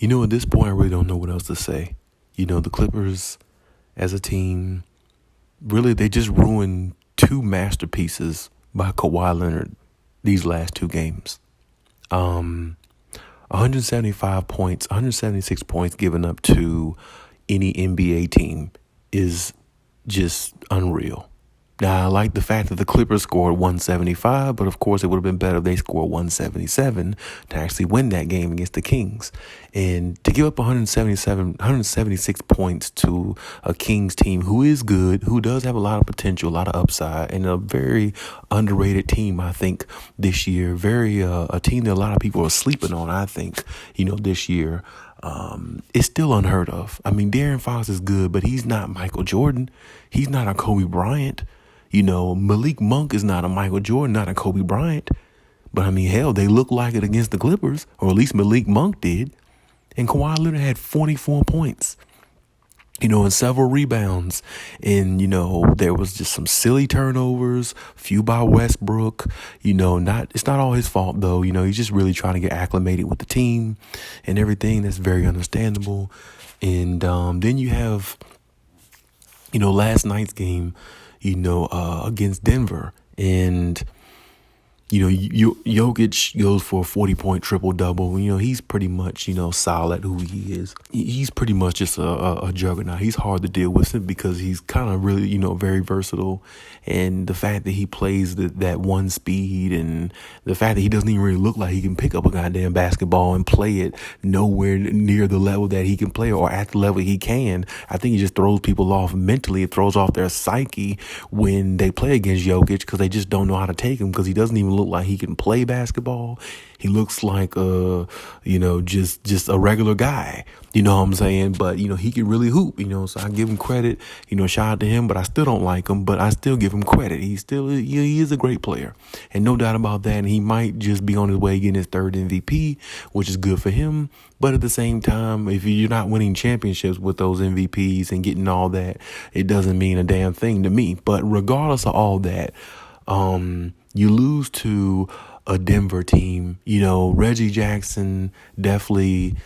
At this point, I really don't know what else to say. The Clippers as a team, really, they just ruined two masterpieces by Kawhi Leonard these last two games. 175 points, 176 points given up to any NBA team is just unreal. Now, I like the fact that the Clippers scored 175, but of course it would have been better if they scored 177 to actually win that game against the Kings. And to give up 176 points to a Kings team who is good, who does have a lot of potential, a lot of upside, and a very underrated team, I think, this year. A team that a lot of people are sleeping on, I think, this year. It's still unheard of. I mean, De'Aaron Fox is good, but he's not Michael Jordan. He's not a Kobe Bryant. Malik Monk is not a Michael Jordan, not a Kobe Bryant. But I mean, hell, they look like it against the Clippers, or at least Malik Monk did. And Kawhi Leonard had 44 points, and several rebounds. And, there was just some silly turnovers, few by Westbrook. It's not all his fault, though. He's just really trying to get acclimated with the team and everything. That's very understandable. And then you have, last night's game, against Denver. And, Jokic goes for a 40-point triple-double. He's pretty much, solid who he is. He's pretty much just a juggernaut. He's hard to deal with because he's kind of really, very versatile. And the fact that he plays that one speed, and the fact that he doesn't even really look like he can pick up a goddamn basketball and play it nowhere near the level that he can play or at the level he can, I think he just throws people off mentally. It throws off their psyche when they play against Jokic because they just don't know how to take him because he doesn't even look like he can play basketball. He looks like just a regular guy. You know what I'm saying? But, he can really hoop, so I give him credit, shout out to him, but I still don't like him, but I still give him credit. He is a great player, and no doubt about that. And he might just be on his way getting his third MVP, which is good for him. But at the same time, if you're not winning championships with those MVPs and getting all that, it doesn't mean a damn thing to me. But regardless of all that, you lose to a Denver team. Reggie Jackson definitely,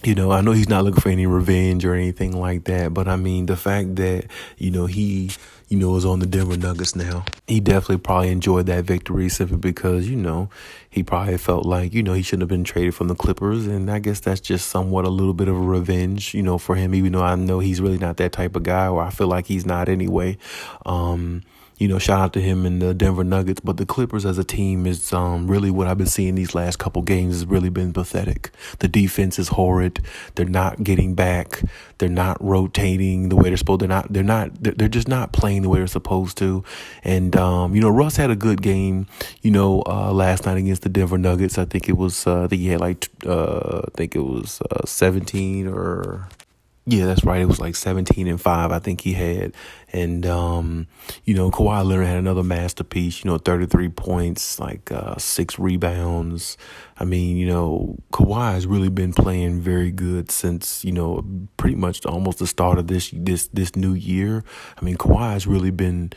I know he's not looking for any revenge or anything like that, but I mean, the fact that, he, is on the Denver Nuggets now, he definitely probably enjoyed that victory simply because, he probably felt like, he shouldn't have been traded from the Clippers. And I guess that's just somewhat a little bit of a revenge, for him, even though I know he's really not that type of guy, or I feel like he's not anyway. Shout out to him and the Denver Nuggets. But the Clippers as a team is really what I've been seeing these last couple games has really been pathetic. The defense is horrid. They're not getting back. They're not rotating the way they're supposed to. They're just not playing the way they're supposed to. And, Russ had a good game, last night against the Denver Nuggets. I think it was, I think he had 17 or... Yeah, that's right. It was like 17 and 5, I think he had. And, Kawhi Leonard had another masterpiece, 33 points, 6 rebounds. I mean, Kawhi has really been playing very good since, pretty much almost the start of this new year. I mean, Kawhi has really been,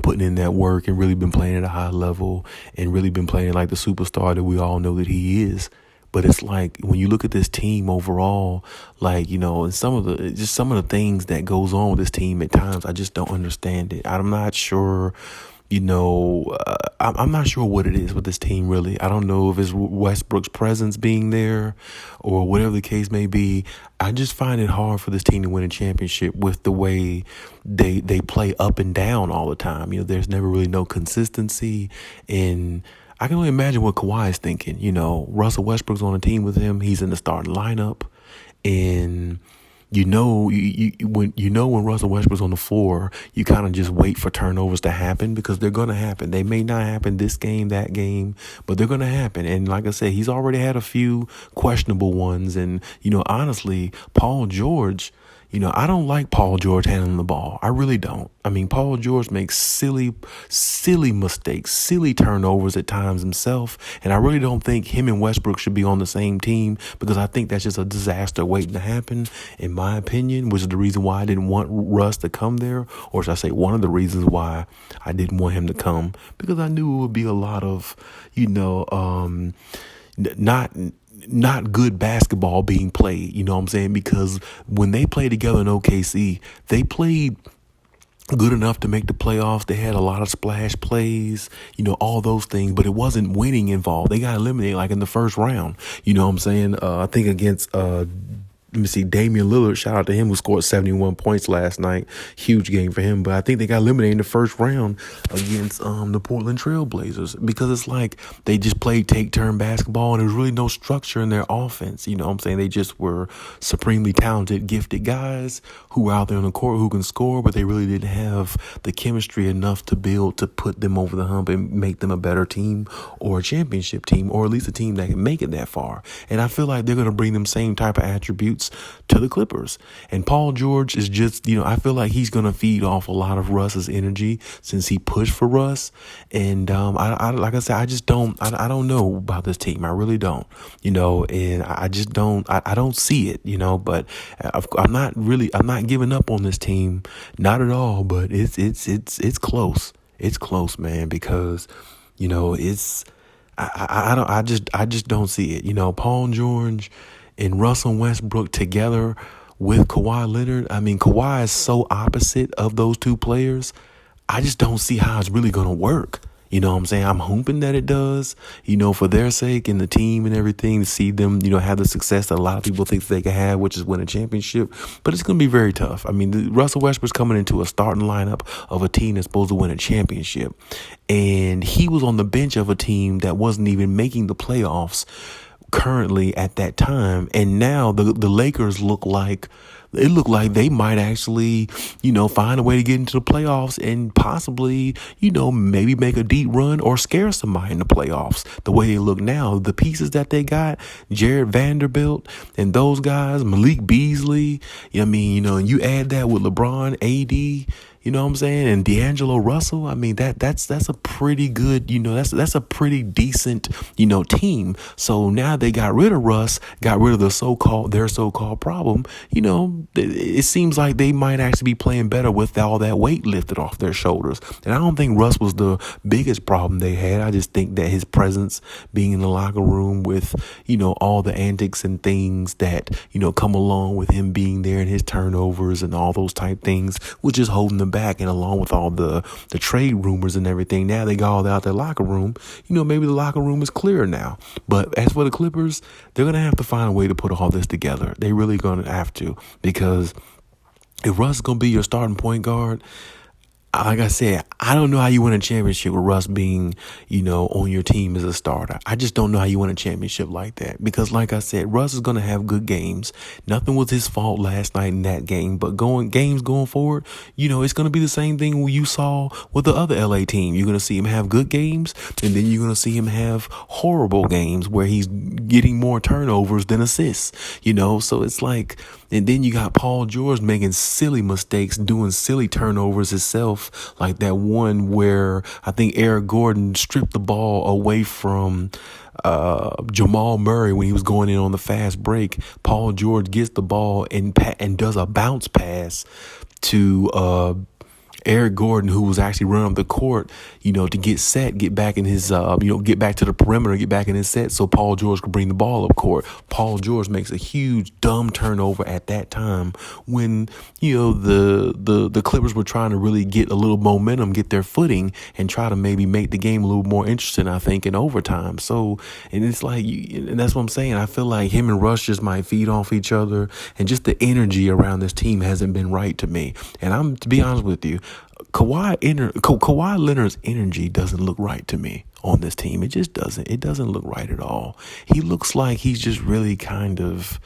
putting in that work and really been playing at a high level and really been playing like the superstar that we all know that he is. But it's like when you look at this team overall, and some of the things that goes on with this team at times, I just don't understand it. I'm not sure, I'm not sure what it is with this team, really. I don't know if it's Westbrook's presence being there or whatever the case may be. I just find it hard for this team to win a championship with the way they play up and down all the time. There's never really no consistency, and I can only imagine what Kawhi is thinking. Russell Westbrook's on a team with him. He's in the starting lineup. And, when Russell Westbrook's on the floor, you kind of just wait for turnovers to happen because they're going to happen. They may not happen this game, that game, but they're going to happen. And like I said, he's already had a few questionable ones. And, honestly, Paul George, I don't like Paul George handling the ball. I really don't. I mean, Paul George makes silly mistakes, silly turnovers at times himself. And I really don't think him and Westbrook should be on the same team because I think that's just a disaster waiting to happen, in my opinion, which is the reason why I didn't want Russ to come there. Or should I say one of the reasons why I didn't want him to come, because I knew it would be a lot of, not not good basketball being played. You know what I'm saying? Because when they played together in OKC, they played good enough to make the playoffs. They had a lot of splash plays, all those things, but it wasn't winning involved. They got eliminated like in the first round. You know what I'm saying? I think against let me see, Damian Lillard, shout out to him, who scored 71 points last night. Huge game for him. But I think they got eliminated in the first round against the Portland Trail Blazers, because it's like they just played take-turn basketball and there was really no structure in their offense. You know what I'm saying? They just were supremely talented, gifted guys who were out there on the court who can score, but they really didn't have the chemistry enough to build to put them over the hump and make them a better team or a championship team, or at least a team that can make it that far. And I feel like they're going to bring them same type of attributes to the Clippers. And Paul George is just, I feel like he's going to feed off a lot of Russ's energy since he pushed for Russ. And I like I said, I just don't, I don't know about this team. I really don't, and I just don't, I don't see it, but I'm not giving up on this team. Not at all, but it's close. It's close, man, because, it's, I just don't see it. Paul George and Russell Westbrook together with Kawhi Leonard. I mean, Kawhi is so opposite of those two players. I just don't see how it's really going to work. You know what I'm saying? I'm hoping that it does, for their sake and the team and everything, to see them, have the success that a lot of people think they can have, which is win a championship. But it's going to be very tough. I mean, Russell Westbrook's coming into a starting lineup of a team that's supposed to win a championship. And he was on the bench of a team that wasn't even making the playoffs currently at that time. And now the Lakers look like they might actually, find a way to get into the playoffs and possibly, maybe make a deep run or scare somebody in the playoffs. The way they look now, the pieces that they got, Jared Vanderbilt and those guys, Malik Beasley, and you add that with LeBron, AD, you know what I'm saying? And D'Angelo Russell. I mean, that's a pretty good, that's a pretty decent, team. So now they got rid of Russ, got rid of their so-called problem. It seems like they might actually be playing better with all that weight lifted off their shoulders. And I don't think Russ was the biggest problem they had. I just think that his presence being in the locker room with, all the antics and things that, come along with him being there and his turnovers and all those type things was just holding them back. And along with all the trade rumors and everything, now they got all that out their locker room. Maybe the locker room is clear now. But as for the Clippers, they're going to have to find a way to put all this together. They really going to have to, because if Russ is going to be your starting point guard, like I said, I don't know how you win a championship with Russ being, on your team as a starter. I just don't know how you win a championship like that, because like I said, Russ is going to have good games. Nothing was his fault last night in that game, but going forward, it's going to be the same thing you saw with the other LA team. You're going to see him have good games, and then you're going to see him have horrible games where he's getting more turnovers than assists, so it's like, and then you got Paul George making silly mistakes, doing silly turnovers himself, like that one where I think Eric Gordon stripped the ball away from Jamal Murray when he was going in on the fast break. Paul George gets the ball and does a bounce pass to Eric Gordon, who was actually running up the court, to get set, get back in his, get back to the perimeter, get back in his set so Paul George could bring the ball up court. Paul George makes a huge dumb turnover at that time when, the Clippers were trying to really get a little momentum, get their footing, and try to maybe make the game a little more interesting, I think, in overtime. So, and it's like, and that's what I'm saying. I feel like him and Russ just might feed off each other, and just the energy around this team hasn't been right to me. And to be honest with you, Kawhi Leonard's energy doesn't look right to me on this team. It just doesn't. It doesn't look right at all. He looks like he's just really kind of,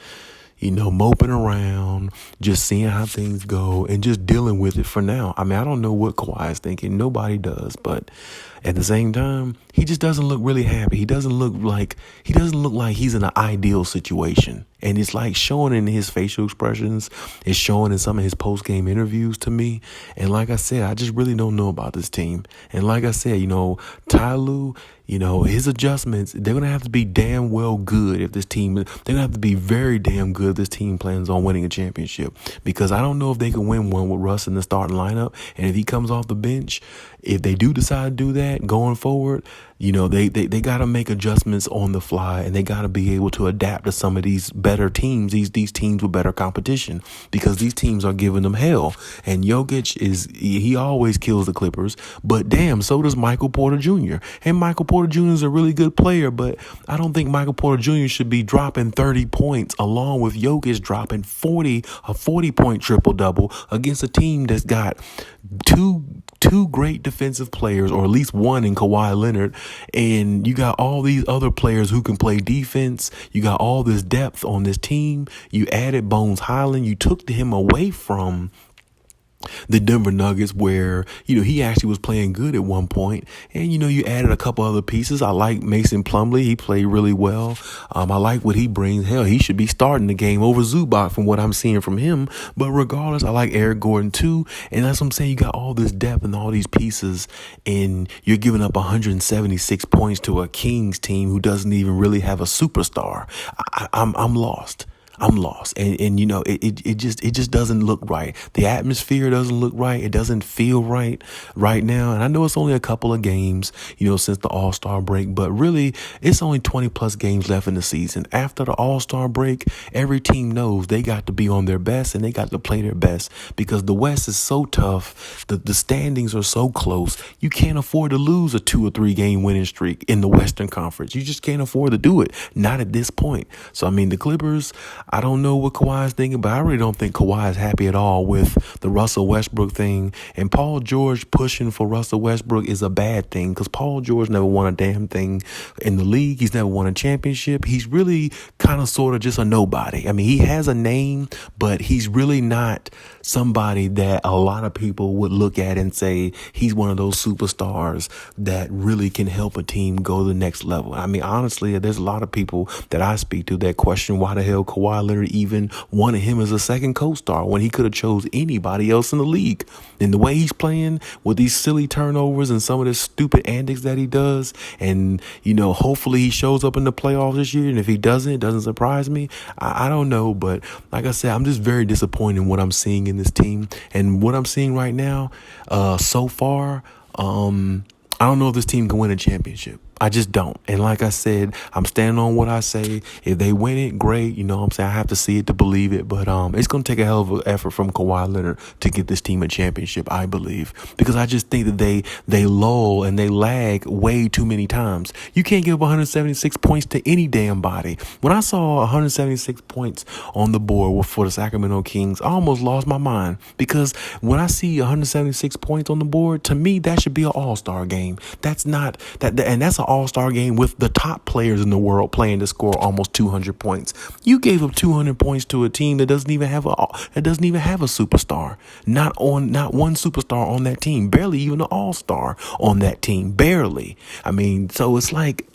moping around, just seeing how things go and just dealing with it for now. I mean, I don't know what Kawhi is thinking. Nobody does. But at the same time, he just doesn't look really happy. He doesn't look like he's in an ideal situation. And it's like showing in his facial expressions. It's showing in some of his post-game interviews to me. And like I said, I just really don't know about this team. And like I said, Ty Lue, his adjustments, they're going to have to be damn well good if this team, they're going to have to be very damn good if this team plans on winning a championship. Because I don't know if they can win one with Russ in the starting lineup. And if he comes off the bench if they do decide to do that going forward, they got to make adjustments on the fly, and they got to be able to adapt to some of these better teams, these teams with better competition, because these teams are giving them hell. And Jokic he always kills the Clippers, but damn, so does Michael Porter Jr. And Michael Porter Jr. is a really good player, but I don't think Michael Porter Jr. should be dropping 30 points along with Jokic dropping a 40-point triple-double against a team that's got two great defensive players, or at least one in Kawhi Leonard, and you got all these other players who can play defense. You got all this depth on this team. You added Bones Highland. You took him away from the Denver Nuggets, where, he actually was playing good at one point. And, you added a couple other pieces. I like Mason Plumlee. He played really well. I like what he brings. Hell, he should be starting the game over Zubac from what I'm seeing from him. But regardless, I like Eric Gordon too. And that's what I'm saying. You got all this depth and all these pieces, and you're giving up 176 points to a Kings team who doesn't even really have a superstar. I'm lost. I'm lost. And it just doesn't look right. The atmosphere doesn't look right. It doesn't feel right now. And I know it's only a couple of games, since the All-Star break, but really it's only 20 plus games left in the season. After the All-Star break, every team knows they got to be on their best, and they got to play their best, because the West is so tough. The standings are so close. You can't afford to lose a 2 or 3 game winning streak in the Western Conference. You just can't afford to do it. Not at this point. So, the Clippers, I don't know what Kawhi's thinking, but I really don't think Kawhi is happy at all with the Russell Westbrook thing. And Paul George pushing for Russell Westbrook is a bad thing, because Paul George never won a damn thing in the league. He's never won a championship. He's really kind of sort of just a nobody. He has a name, but he's really not somebody that a lot of people would look at and say he's one of those superstars that really can help a team go to the next level. Honestly, there's a lot of people that I speak to that question why the hell Kawhi Leonard even wanted him as a second co-star when he could have chose anybody else in the league. And the way he's playing with these silly turnovers and some of the stupid antics that he does, and hopefully he shows up in the playoffs this year. And if he doesn't, it doesn't surprise me. I don't know, but like I said, I'm just very disappointed in what I'm seeing in this team, and what I'm seeing right now. So far, I don't know if this team can win a championship. I just don't. And like I said, I'm standing on what I say. If they win it, great. I have to see it to believe it. But it's going to take a hell of an effort from Kawhi Leonard to get this team a championship, I believe. Because I just think that they lull and they lag way too many times. You can't give up 176 points to any damn body. When I saw 176 points on the board for the Sacramento Kings, I almost lost my mind. Because when I see 176 points on the board, to me, that should be an all-star game. That's not that, and that's an all-star game with the top players in the world playing to score almost 200 points. You gave up 200 points to a team that doesn't even have a superstar. Not one superstar on that team. Barely even an all-star on that team. Barely. So it's like,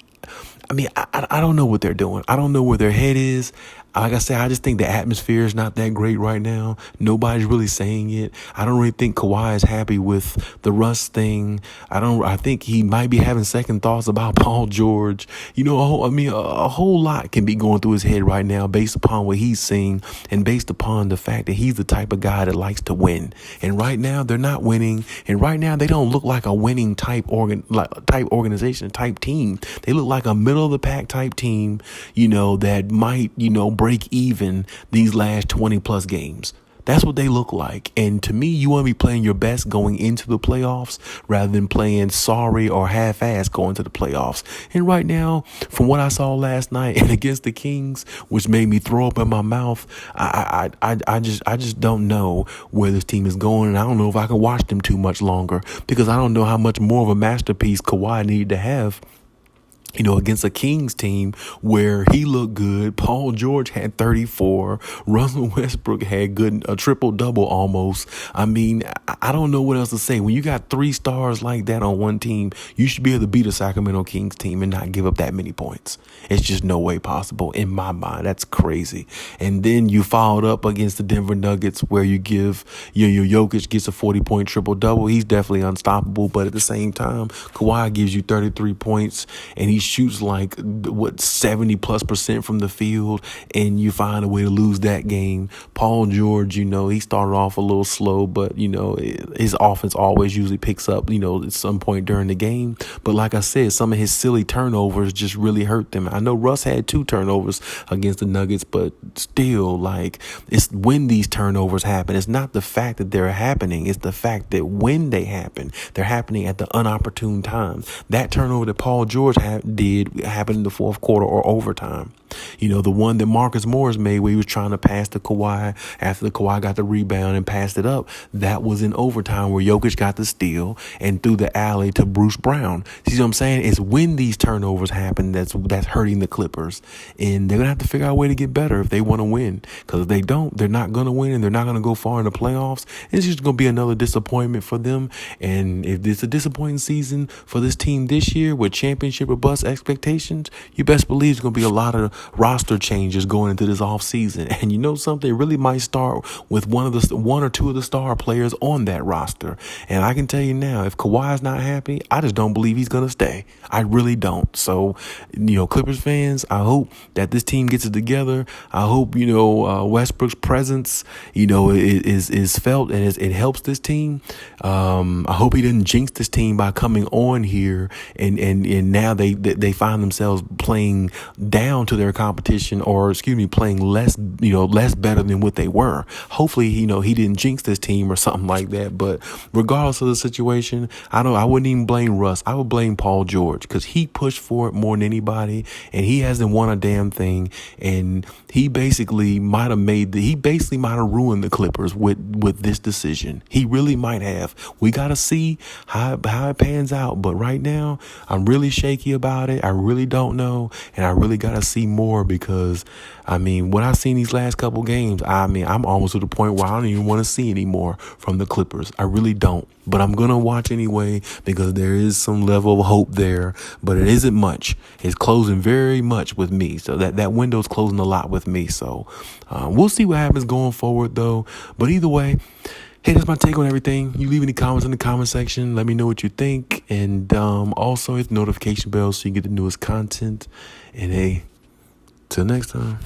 I don't know what they're doing. I don't know where their head is. Like I said, I just think the atmosphere is not that great right now. Nobody's really saying it. I don't really think Kawhi is happy with the Russ thing. I think he might be having second thoughts about Paul George. A whole lot can be going through his head right now based upon what he's seeing and based upon the fact that he's the type of guy that likes to win. And right now they're not winning. And right now they don't look like a winning type organization, type team. They look like a middle of the pack type team, that might, break even these last 20 plus games. That's what they look like. And to me, you want to be playing your best going into the playoffs rather than playing sorry or half-ass going to the playoffs. And right now, from what I saw last night and against the Kings, which made me throw up in my mouth, I just don't know where this team is going. And I don't know if I can watch them too much longer, because I don't know how much more of a masterpiece Kawhi needed to have against a Kings team where he looked good. Paul George had 34. Russell Westbrook had a triple-double almost. I don't know what else to say. When you got 3 stars like that on one team, you should be able to beat a Sacramento Kings team and not give up that many points. It's just no way possible in my mind. That's crazy. And then you followed up against the Denver Nuggets where you give your Jokic gets a 40-point triple-double. He's definitely unstoppable. But at the same time, Kawhi gives you 33 points and he shoots like 70+% from the field, and you find a way to lose that game. Paul George, he started off a little slow, but his offense always usually picks up, at some point during the game. But like I said, some of his silly turnovers just really hurt them. I know Russ had 2 turnovers against the Nuggets, but still, like, it's when these turnovers happen. It's not the fact that they're happening. It's the fact that when they happen, they're happening at the unopportune time. That turnover that Paul George did happened in the fourth quarter or overtime. The one that Marcus Morris made where he was trying to pass to Kawhi after the Kawhi got the rebound and passed it up. That was in overtime where Jokic got the steal and threw the alley to Bruce Brown. See what I'm saying? It's when these turnovers happen that's hurting the Clippers. And they're going to have to figure out a way to get better if they want to win. Because if they don't, they're not going to win and they're not going to go far in the playoffs. It's just going to be another disappointment for them. And if it's a disappointing season for this team this year with championship or bust expectations, you best believe it's going to be a lot of roster changes going into this offseason. And you know something? It really might start with one or two of the star players on that roster. And I can tell you now, if Kawhi's not happy, I just don't believe he's going to stay. I really don't. So, Clippers fans, I hope that this team gets it together. I hope, Westbrook's presence, is felt and it helps this team. I hope he didn't jinx this team by coming on here and now they find themselves playing down to their competition, or playing less better than what they were. Hopefully, he didn't jinx this team or something like that. But regardless of the situation, I wouldn't even blame Russ. I would blame Paul George because he pushed for it more than anybody, and he hasn't won a damn thing. And he basically might have ruined the Clippers with this decision. He really might have. We got to see how it pans out. But right now, I'm really shaky about it. I really don't know. And I really got to see more because, what I've seen these last couple games, I'm almost to the point where I don't even want to see anymore from the Clippers. I really don't. But I'm going to watch anyway because there is some level of hope there. But it isn't much. It's closing very much with me. So that window's closing a lot with me. So we'll see what happens going forward, though. But either way, hey, that's my take on everything. You leave any comments in the comment section. Let me know what you think. And also hit the notification bell so you get the newest content. And hey, till next time.